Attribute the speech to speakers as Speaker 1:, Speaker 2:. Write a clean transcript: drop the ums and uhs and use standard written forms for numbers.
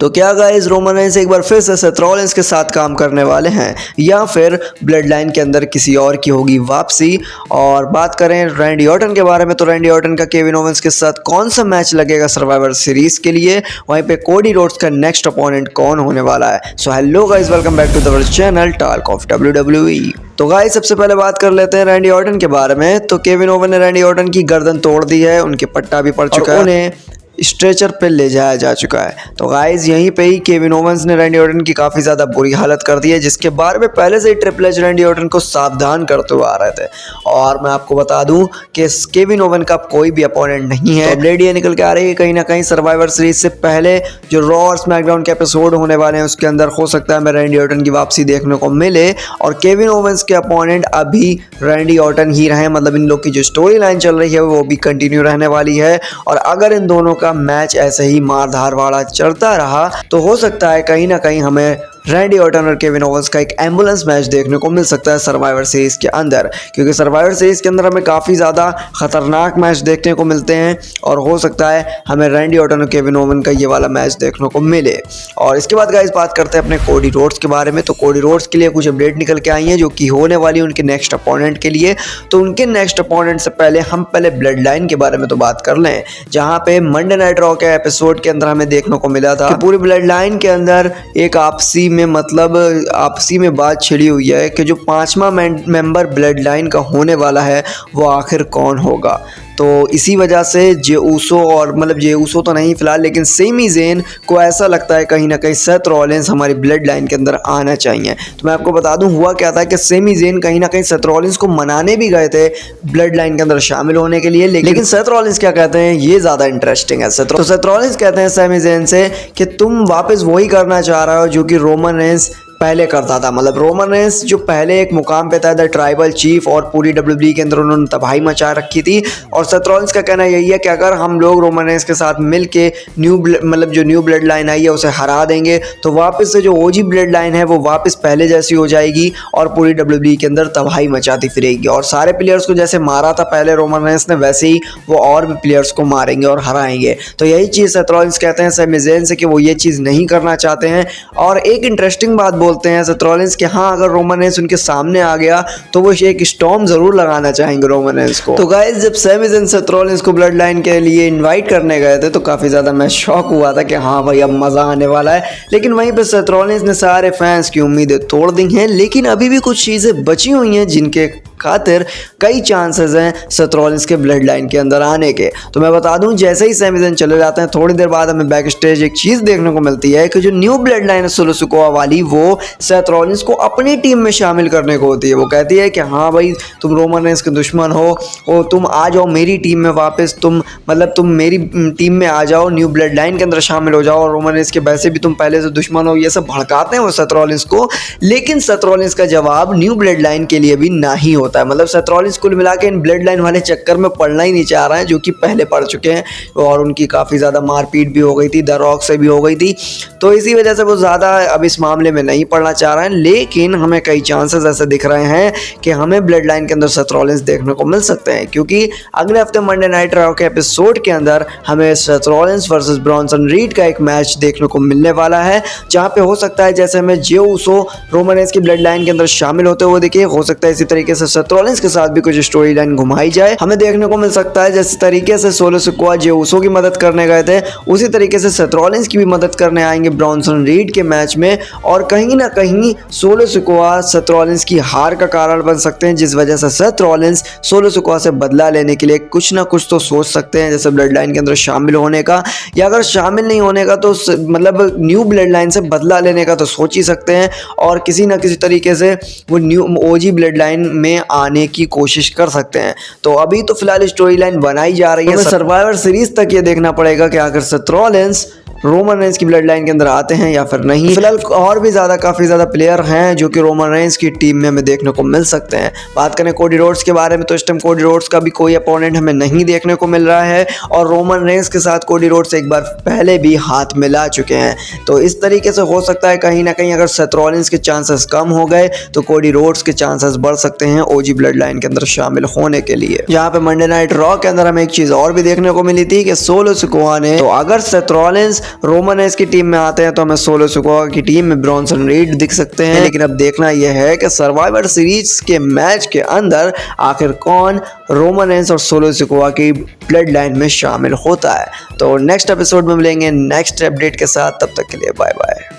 Speaker 1: तो क्या guys Roman Reigns एक बार फिर से सेथ रॉलिंस के साथ काम करने वाले हैं या फिर ब्लड लाइन के अंदर किसी और की होगी वापसी। और बात करें रैंडी ऑर्टन के बारे में तो रैंडी ऑर्टन का केविन ओवेंस के साथ कौन सा मैच लगेगा सर्वाइवर सीरीज के लिए, वहीं पे कोडी रोड्स का नेक्स्ट अपोनेंट कौन होने वाला है। So hello guys, welcome back to the channel talk of WWE। तो गाइस सबसे पहले बात कर लेते हैं रैंडी ऑर्टन के बारे में। तो केविन ओवन ने रैंडी ऑर्टन की गर्दन तोड़ दी है, उनके पट्टा भी पड़ चुका है, उन्हें स्ट्रेचर पे ले जाया जा चुका है। तो गाइस यहीं पे ही केविन ओवेंस ने रैंडी ऑर्टन की काफ़ी ज़्यादा बुरी हालत कर दी है, जिसके बारे में पहले से ही ट्रिपल एच रैंडी ऑर्टन को सावधान करते हुए आ रहे थे। और मैं आपको बता दूं कि केविन ओवन का कोई भी अपोनेंट नहीं है। तो अपडेट ये निकल के आ रही है कहीं ना कहीं सर्वाइवर सीरीज से पहले जो रॉ और स्मैकडाउन के एपिसोड होने वाले हैं उसके अंदर हो सकता है हमें रैंडी ऑर्टन की वापसी देखने को मिले और केविन ओवेंस के अपोनेंट अभी रैंडी ऑर्टन ही रहे। मतलब इन लोग की जो स्टोरी लाइन चल रही है वो भी कंटिन्यू रहने वाली है। और अगर इन दोनों का मैच ऐसे ही मारधार वाला चलता रहा तो हो सकता है कहीं ना कहीं हमें रैंडी ऑर्टन और केविन ओवेंस का एक एम्बुलेंस मैच देखने को मिल सकता है सर्वाइवर सीरीज के अंदर, क्योंकि सर्वाइवर सीरीज के अंदर हमें काफ़ी ज़्यादा खतरनाक मैच देखने को मिलते हैं और हो सकता है हमें रैंडी ऑर्टन और केविन ओवन का ये वाला मैच देखने को मिले। और इसके बाद गाइस बात करते हैं अपने कोडी रोड्स के बारे में। तो कोडी रोड्स के लिए कुछ अपडेट निकल के आई हैं जो कि होने वाली है उनके नेक्स्ट अपोनेंट के लिए। तो उनके नेक्स्ट अपोनेंट से पहले हम पहले ब्लड लाइन के बारे में तो बात कर लें, जहाँ पे मंडे नाइट रॉ के एपिसोड के अंदर हमें देखने को मिला था कि पूरी ब्लड लाइन के अंदर एक आपसी में बात छिड़ी हुई है कि जो 5वां मेंबर ब्लड लाइन का होने वाला है वो आखिर कौन होगा। तो इसी वजह से जे ऊसो और जे ऊसो तो नहीं फिलहाल, लेकिन सेमी ज़ेन को ऐसा लगता है कहीं ना कहीं सेथ रॉलिंस हमारी ब्लड लाइन के अंदर आना चाहिए। तो मैं आपको बता दूं हुआ क्या था कि सेमी ज़ेन कहीं ना कहीं सेथ रॉलिंस को मनाने भी गए थे ब्लड लाइन के अंदर शामिल होने के लिए, लेकिन सेथ रॉलिंस क्या कहते हैं ये ज़्यादा इंटरेस्टिंग है। तो सेथ रॉलिंस कहते हैं सेमी ज़ेन से कि तुम वापस वही करना चाह रहे हो जो कि रोमन रेंस पहले करता था। मतलब रोमन रेंस जो पहले एक मुकाम पे था द ट्राइबल चीफ और पूरी WWE के अंदर उन्होंने तबाही मचा रखी थी। और सेथ रॉलिंस का कहना यही है कि अगर हम लोग रोमन रेंस के साथ मिल के जो न्यू ब्लड लाइन आई है उसे हरा देंगे तो वापस से जो ओजी ब्लड लाइन है वो वापस पहले जैसी हो जाएगी और पूरी WWE के अंदर तबाही मचाती फिरेगी। और सारे प्लेयर्स को जैसे मारा था पहले रोमन रेंस ने वैसे ही वो और भी प्लेयर्स को मारेंगे और हराएंगे। तो यही चीज़ सेथ रॉलिंस कहते हैं सेमी ज़ेन से कि वो ये चीज़ नहीं करना चाहते हैं। और एक इंटरेस्टिंग बात बोलते हैं सेथ रॉलिंस कि हाँ अगर रोमन रेंस उनके सामने आ गया तो वो एक स्टॉर्म जरूर लगाना चाहेंगे रोमन रेंस को। तो गाइस जब सेमी ज़ेन सेथ रॉलिंस को ब्लड लाइन के लिए इनवाइट करने गए थे तो काफ़ी ज़्यादा मैं शॉक हुआ था कि हाँ भाई अब मज़ा आने वाला है। लेकिन वहीं पर सेथ रॉलिंस ने सारे फैंस की उम्मीदें तोड़ दी हैं, लेकिन अभी भी कुछ चीज़ें बची हुई हैं जिनके खातिर कई चांसेस हैं सेथ रॉलिंस के ब्लड लाइन के अंदर आने के। तो मैं बता दूं जैसे ही सेमी ज़ेन चले जाते हैं थोड़ी देर बाद हमें बैक स्टेज एक चीज़ देखने को मिलती है कि जो न्यू ब्लड लाइन है सोलो सिकोआ वाली वो सेथ रॉलिंस को अपनी टीम में शामिल करने को होती है। वो कहती है कि हाँ भाई तुम रोमन रेंस के दुश्मन हो और तुम आ जाओ मेरी टीम में वापस, तुम मेरी टीम में आ जाओ, न्यू ब्लड लाइन के अंदर शामिल हो जाओ और रोमन रेंस के वैसे भी तुम पहले से दुश्मन हो। ये सब भड़काते हैं वो सेथ रॉलिंस को, लेकिन सेथ रॉलिंस का जवाब न्यू ब्लड लाइन के लिए भी ना ही होता है। मतलब सेथ रॉलिंस कुल मिला के इन ब्लड लाइन वाले चक्कर में पड़ना ही नहीं चाह रहे हैं जो कि पहले पड़ चुके हैं और उनकी काफ़ी ज़्यादा मारपीट भी हो गई थी, द रॉक से भी हो गई थी। तो इसी वजह से वो ज़्यादा अब इस मामले में नहीं पड़ना चाह रहे हैं। लेकिन हमें कई चांसेस ऐसे दिख रहे हैं कि हमें ब्लड लाइन के अंदर सेथ रॉलिंस देखने को मिल सकते हैं, क्योंकि अगले हफ्ते मंडे नाइट रॉ के एपिसोड के अंदर हमें Seth Rollins versus Bronson read का एक मैच देखने को मिलने वाला है, जहाँ पे हो सकता है जैसे हमें जे ऊसो रोमन रेंस की ब्लड लाइन के अंदर शामिल होते हुए देखिए, हो सकता है इसी तरीके से सेथ रॉलिंस के साथ भी कुछ स्टोरी लाइन घुमाई जाए। हमें देखने को मिल सकता है जैसे तरीके से सोलो सिकोआ जे ऊसो की मदद करने गए थे उसी तरीके से सेथ रॉलिंस की भी मदद करने आएंगे ब्रॉन्सन रीड के मैच में। और कहीं ना कहीं सोलो सिकोआ सेथ रॉलिंस की हार का कारण बन सकते हैं, जिस वजह से सेथ रॉलिंस सोलो सिकोआ से बदला लेने के लिए कुछ ना कुछ तो सोच सकते हैं, जैसे ब्लड लाइन के अंदर शामिल होने का, या अगर शामिल नहीं होने का तो न्यू ब्लड लाइन से बदला लेने का तो सोच ही सकते हैं और किसी ना किसी तरीके से वो न्यू ओजी ब्लड लाइन में आने की कोशिश कर सकते हैं। तो अभी तो फिलहाल स्टोरी लाइन बनाई जा रही है, सर्वाइवर सीरीज तक ये देखना पड़ेगा कि आखिर सेथ रॉलिंस रोमन रेंस की ब्लड लाइन के अंदर आते हैं या फिर नहीं। फिलहाल और भी काफ़ी ज़्यादा प्लेयर हैं जो कि रोमन रेंस की टीम में हमें देखने को मिल सकते हैं। बात करें कोडी रोड्स के बारे में तो इस टाइम कोडी रोड्स का भी कोई अपोनेंट हमें नहीं देखने को मिल रहा है और रोमन रेंस के साथ कोडी रोड्स एक बार पहले भी हाथ मिला चुके हैं। तो इस तरीके से हो सकता है कहीं ना कहीं अगर सेथ रॉलिंस के चांसेस कम हो गए तो कोडी रोड्स के चांसेस बढ़ सकते हैं ओजी ब्लड लाइन के अंदर शामिल होने के लिए। जहाँ पे मंडे नाइट रॉ के अंदर हमें एक चीज़ और भी देखने को मिली थी कि सोलो सिकोआ ने तो अगर सेथ रॉलिंस रोमन रेंस की टीम में आते हैं तो हमें सोलो सिकोआ की टीम में ब्रॉन्सन रीड दिख सकते हैं। लेकिन अब देखना यह है कि सर्वाइवर सीरीज के मैच के अंदर आखिर कौन रोमन रेंस और सोलो सिकोआ की ब्लड लाइन में शामिल होता है। तो नेक्स्ट एपिसोड में मिलेंगे नेक्स्ट अपडेट के साथ, तब तक के लिए बाय बाय।